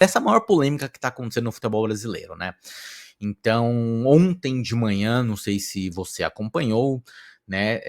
dessa maior polêmica que tá acontecendo no futebol brasileiro, né. Então, ontem de manhã, não sei se você acompanhou, né,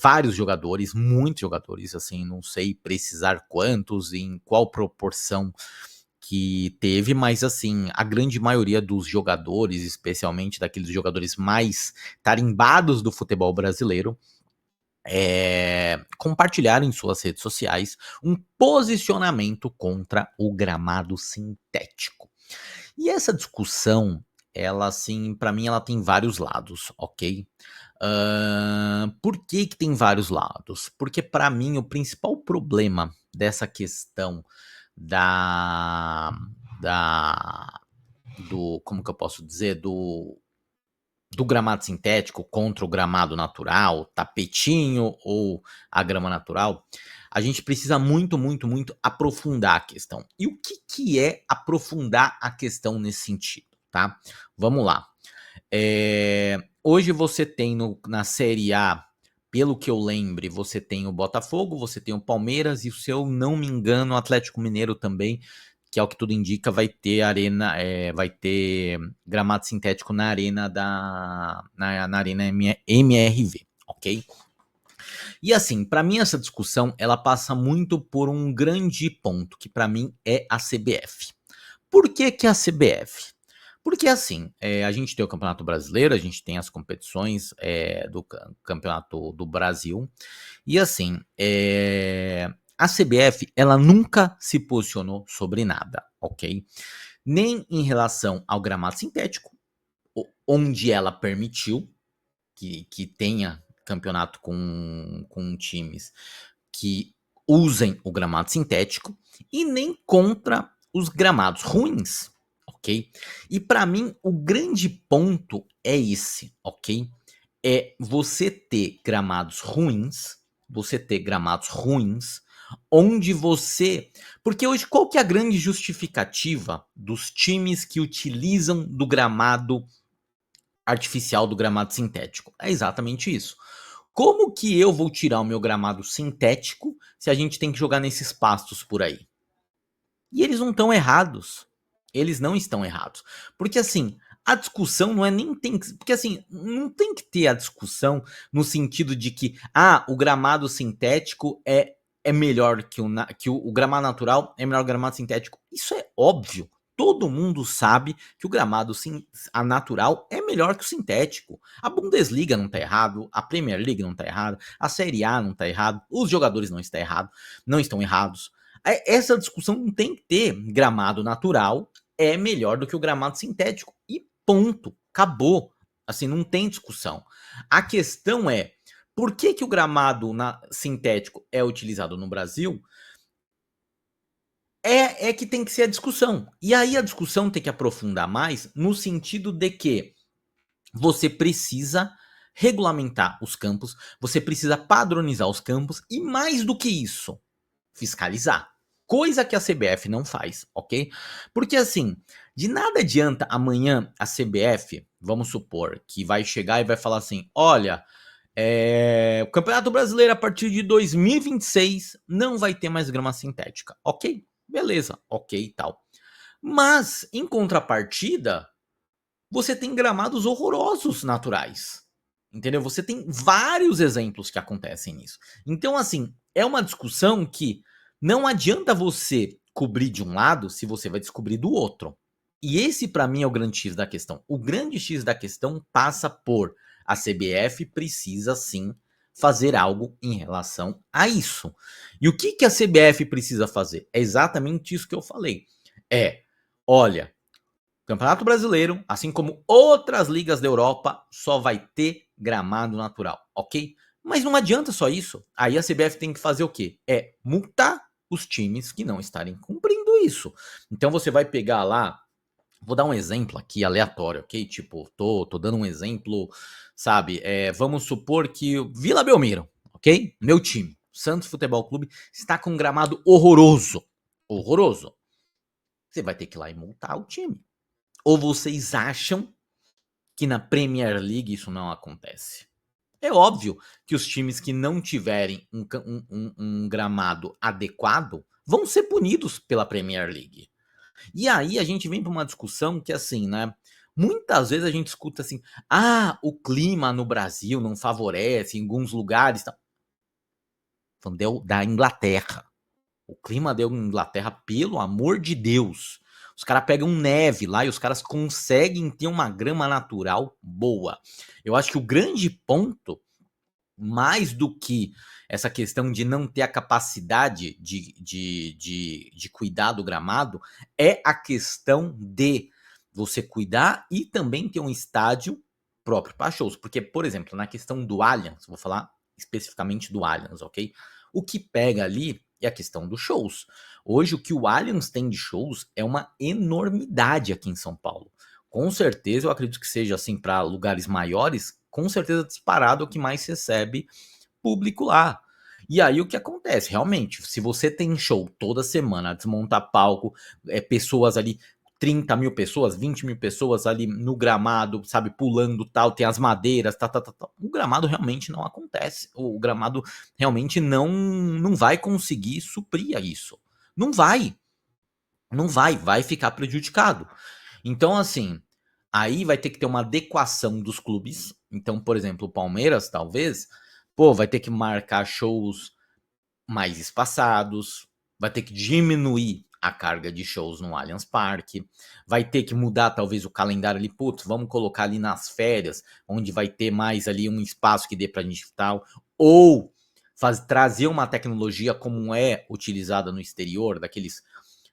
vários jogadores, muitos jogadores, assim, não sei precisar quantos, em qual proporção que teve, mas assim, a grande maioria dos jogadores, especialmente daqueles jogadores mais tarimbados do futebol brasileiro, compartilharam em suas redes sociais um posicionamento contra o gramado sintético. E essa discussão, ela assim, para mim ela tem vários lados, ok? Por que que tem vários lados? Porque para mim o principal problema dessa questão da da do como que eu posso dizer? Do gramado sintético contra o gramado natural, tapetinho ou a grama natural, a gente precisa muito, muito, muito aprofundar a questão. E o que que é aprofundar a questão nesse sentido, tá? Vamos lá. Hoje você tem na Série A, pelo que eu lembre, você tem o Botafogo, você tem o Palmeiras e, se eu não me engano, o Atlético Mineiro também, que é o que tudo indica, vai ter gramado sintético na arena na arena MRV, ok? E assim, para mim essa discussão ela passa muito por um grande ponto, que para mim é a CBF. Por que que a CBF? Porque assim, a gente tem o Campeonato Brasileiro, a gente tem as competições do Campeonato do Brasil, e assim, a CBF ela nunca se posicionou sobre nada, ok? Nem em relação ao gramado sintético, onde ela permitiu que tenha campeonato com times que usem o gramado sintético, e nem contra os gramados ruins, ok? E para mim o grande ponto é esse, ok? É você ter gramados ruins, onde você, porque hoje qual que é a grande justificativa dos times que utilizam do gramado artificial, do gramado sintético? É exatamente isso. Como que eu vou tirar o meu gramado sintético se a gente tem que jogar nesses pastos por aí? E eles não estão errados. Eles não estão errados. Porque assim, a discussão não é nem tem que, porque assim, não tem que ter a discussão no sentido de que o gramado sintético é melhor que o gramado natural é melhor que o gramado sintético. Isso é óbvio. Todo mundo sabe que o gramado a natural é melhor que o sintético. A Bundesliga não tá errado, a Premier League não tá errado, a Série A não tá errado, os jogadores não estão errados. Essa discussão não tem que ter. Gramado natural é melhor do que o gramado sintético. E ponto. Acabou. Assim, não tem discussão. A questão é, por que que o gramado sintético é utilizado no Brasil? É que tem que ser a discussão. E aí a discussão tem que aprofundar mais no sentido de que você precisa regulamentar os campos, você precisa padronizar os campos e, mais do que isso, fiscalizar. Coisa que a CBF não faz, ok? Porque assim, de nada adianta amanhã a CBF, vamos supor, que vai chegar e vai falar assim: olha, o Campeonato Brasileiro a partir de 2026 não vai ter mais grama sintética, ok? Beleza, ok e tal. Mas, em contrapartida, você tem gramados horrorosos naturais. Entendeu? Você tem vários exemplos que acontecem nisso. Então, assim, é uma discussão que não adianta você cobrir de um lado se você vai descobrir do outro. E esse, para mim, é o grande X da questão. O grande X da questão passa por a CBF precisa sim fazer algo em relação a isso. E o que, que a CBF precisa fazer? É exatamente isso que eu falei. Olha, Campeonato Brasileiro, assim como outras ligas da Europa, só vai ter gramado natural, ok? Mas não adianta só isso. Aí a CBF tem que fazer o quê? Multar os times que não estarem cumprindo isso. Então você vai pegar lá, vou dar um exemplo aqui aleatório, ok? Tipo, tô dando um exemplo, sabe? Vamos supor que o Vila Belmiro, ok? Meu time, Santos Futebol Clube, está com um gramado horroroso. Horroroso. Você vai ter que ir lá e multar o time. Ou vocês acham que na Premier League isso não acontece? É óbvio que os times que não tiverem um gramado adequado vão ser punidos pela Premier League. E aí a gente vem para uma discussão que assim, né, muitas vezes a gente escuta assim: o clima no Brasil não favorece em alguns lugares, tal". Falando da Inglaterra. O clima da Inglaterra, pelo amor de Deus. Os caras pegam neve lá e os caras conseguem ter uma grama natural boa. Eu acho que o grande ponto, mais do que essa questão de não ter a capacidade de cuidar do gramado, é a questão de você cuidar e também ter um estádio próprio para shows. Porque, por exemplo, na questão do Allianz, vou falar especificamente do Allianz, ok? O que pega ali é a questão dos shows. Hoje, o que o Allianz tem de shows é uma enormidade aqui em São Paulo. Com certeza, eu acredito que seja assim para lugares maiores, com certeza disparado é o que mais recebe público lá. E aí o que acontece? Realmente, se você tem show toda semana, desmontar palco, pessoas ali, 30 mil pessoas, 20 mil pessoas ali no gramado, sabe, pulando tal, tem as madeiras, tal. O gramado realmente não acontece. O gramado realmente não vai conseguir suprir isso. Não vai. Não vai ficar prejudicado. Então, assim, aí vai ter que ter uma adequação dos clubes. Então, por exemplo, o Palmeiras, talvez, pô, vai ter que marcar shows mais espaçados, vai ter que diminuir a carga de shows no Allianz Parque, vai ter que mudar talvez o calendário ali, putz, vamos colocar ali nas férias, onde vai ter mais ali um espaço que dê pra gente tal, ou trazer uma tecnologia como é utilizada no exterior, daqueles,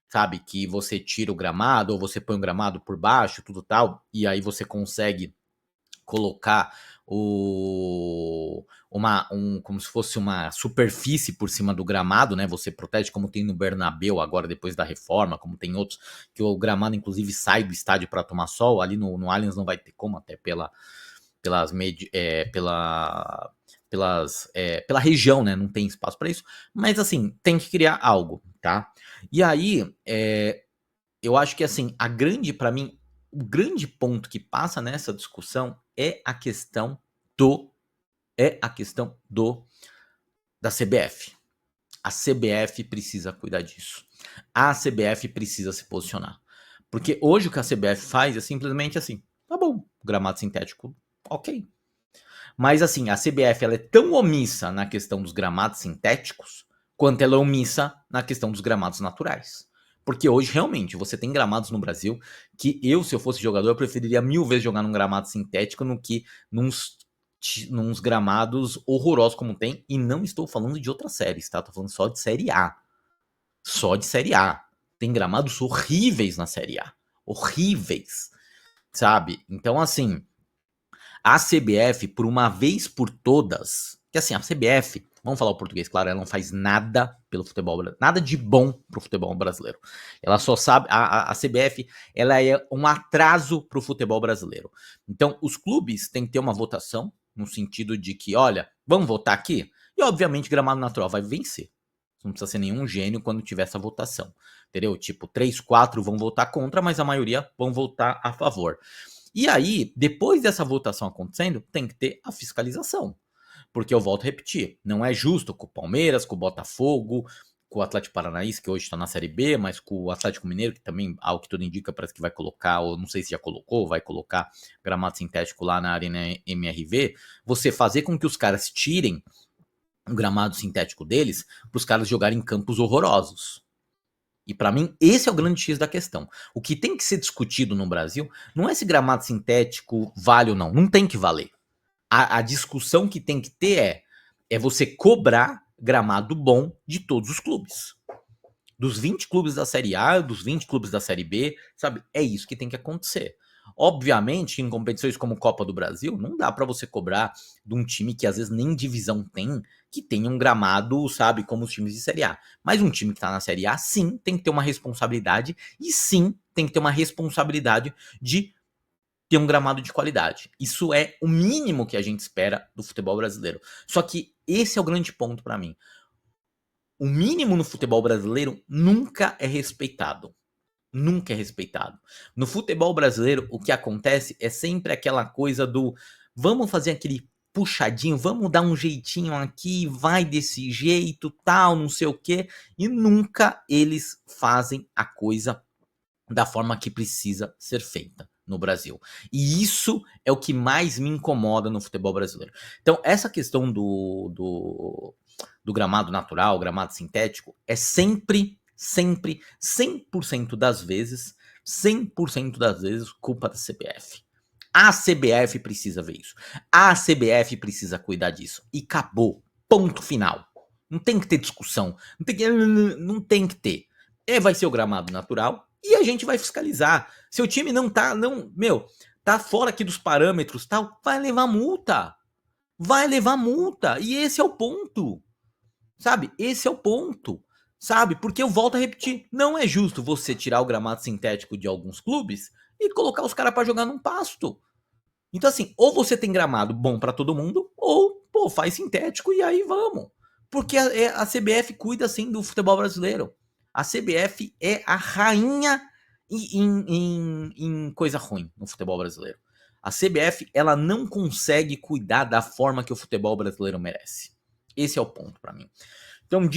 sabe, que você tira o gramado ou você põe o gramado por baixo, tudo tal, e aí você consegue colocar como se fosse uma superfície por cima do gramado, né? Você protege, como tem no Bernabéu agora depois da reforma, como tem outros que o gramado inclusive sai do estádio para tomar sol. Ali no Allianz não vai ter como, até pela região, né? Não tem espaço para isso. Mas assim, tem que criar algo, tá? E aí, eu acho que assim, para mim, o grande ponto que passa nessa discussão do é a questão do da CBF. A CBF precisa cuidar disso. A CBF precisa se posicionar. Porque hoje o que a CBF faz é simplesmente assim: tá bom, gramado sintético, ok. Mas assim, a CBF ela é tão omissa na questão dos gramados sintéticos quanto ela é omissa na questão dos gramados naturais. Porque hoje, realmente, você tem gramados no Brasil que eu, se eu fosse jogador, eu preferiria 1000 vezes jogar num gramado sintético do que nos gramados horrorosos como tem. E não estou falando de outras séries, tá? Estou falando só de Série A. Só de Série A. Tem gramados horríveis na Série A. Horríveis, sabe? Então, assim, a CBF, por uma vez por todas, que assim, a CBF, vamos falar o português, claro, ela não faz nada pelo futebol brasileiro, nada de bom pro futebol brasileiro. Ela só sabe, a CBF, ela é um atraso pro futebol brasileiro. Então, os clubes têm que ter uma votação, no sentido de que, olha, vamos votar aqui? E, obviamente, gramado natural vai vencer. Não precisa ser nenhum gênio quando tiver essa votação. Entendeu? Tipo, 3, 4 vão votar contra, mas a maioria vão votar a favor. E aí, depois dessa votação acontecendo, tem que ter a fiscalização. Porque eu volto a repetir, não é justo com o Palmeiras, com o Botafogo, com o Atlético Paranaense, que hoje está na Série B, mas com o Atlético Mineiro, que também, ao que tudo indica, parece que vai colocar, ou não sei se já colocou, vai colocar gramado sintético lá na Arena MRV, você fazer com que os caras tirem o gramado sintético deles para os caras jogarem em campos horrorosos. E para mim, esse é o grande X da questão. O que tem que ser discutido no Brasil não é se gramado sintético vale ou não. Não tem que valer. A discussão que tem que ter é você cobrar gramado bom de todos os clubes. Dos 20 clubes da Série A, dos 20 clubes da Série B, sabe? É isso que tem que acontecer. Obviamente, em competições como Copa do Brasil, não dá para você cobrar de um time que às vezes nem divisão tem, que tenha um gramado, sabe, como os times de Série A. Mas um time que tá na Série A, sim, tem que ter uma responsabilidade e sim, tem que ter uma responsabilidade de ter um gramado de qualidade. Isso é o mínimo que a gente espera do futebol brasileiro. Só que esse é o grande ponto para mim. O mínimo no futebol brasileiro nunca é respeitado. Nunca é respeitado. No futebol brasileiro, o que acontece é sempre aquela coisa do vamos fazer aquele puxadinho, vamos dar um jeitinho aqui, vai desse jeito, tal, não sei o quê, e nunca eles fazem a coisa da forma que precisa ser feita no Brasil. E isso é o que mais me incomoda no futebol brasileiro. Então, essa questão do gramado natural, gramado sintético, é sempre, sempre, 100% das vezes, 100% das vezes, culpa da CBF. A CBF precisa ver isso. A CBF precisa cuidar disso. E acabou. Ponto final. Não tem que ter discussão. Não tem que ter. Vai ser o gramado natural e a gente vai fiscalizar. Se o time não tá, tá fora aqui dos parâmetros, tal, vai levar multa. Vai levar multa. E esse é o ponto. Sabe? Esse é o ponto. Sabe? Porque eu volto a repetir, não é justo você tirar o gramado sintético de alguns clubes e colocar os caras para jogar num pasto. Então, assim, ou você tem gramado bom para todo mundo, ou, pô, faz sintético e aí vamos. Porque a CBF cuida, assim, do futebol brasileiro. A CBF é a rainha em coisa ruim no futebol brasileiro. A CBF, ela não consegue cuidar da forma que o futebol brasileiro merece. Esse é o ponto para mim. Então,